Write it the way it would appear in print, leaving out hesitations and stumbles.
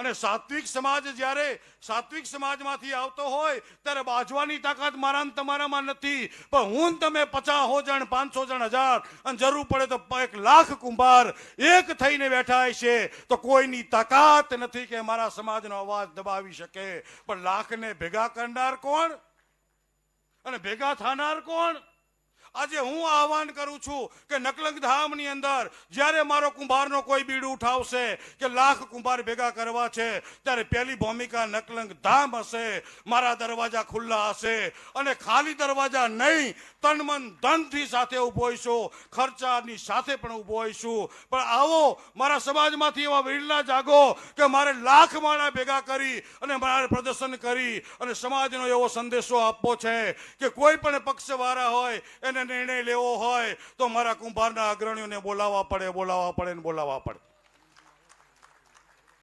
અને સાત્વિક સમાજ જ્યારે સાત્વિક સમાજમાંથી આવતો હોય ત્યારે બાજવાની તાકાત મારા ને તમારામાં નથી, પણ હું તમે 50 જણ 500 જણ 1000 અને જરૂર પડે તો 1,00,000 કુંભાર એક થઈને બેઠા છે તો કોઈની તાકાત નથી કે મારા સમાજનો અવાજ દબાવી શકે. પણ લાખને ભેગા કરનાર કોણ અને ભેગા થનાર કોણ? આજે હું આહવાન કરું છું કે નકલંગ ધામની અંદર જ્યારે મારો કુંભારનો કોઈ બીડું ઉઠાવશે કે 1,00,000 કુંભાર ભેગા કરવા છે ત્યારે પહેલી ભૂમિકા નકલંગ ધામ હશે. મારા દરવાજા ખુલ્લા હશે અને ખાલી દરવાજા નહીં, તન મન ધનથી સાથે ઊભો હોઈશું, ખર્ચાની સાથે પણ ઊભો હોઈશું. પણ આવો મારા સમાજમાંથી એવા વીરલા જાગો કે મારે 1,00,000 માણા ભેગા કરી અને મારે પ્રદર્શન કરી અને સમાજનો એવો સંદેશો આપવો છે કે કોઈ પણ પક્ષવાળા હોય એને નિર્ણય લેવો હોય તો મારા કુંભારના અગ્રણીઓને બોલાવવા પડે ને બોલાવવા પડે.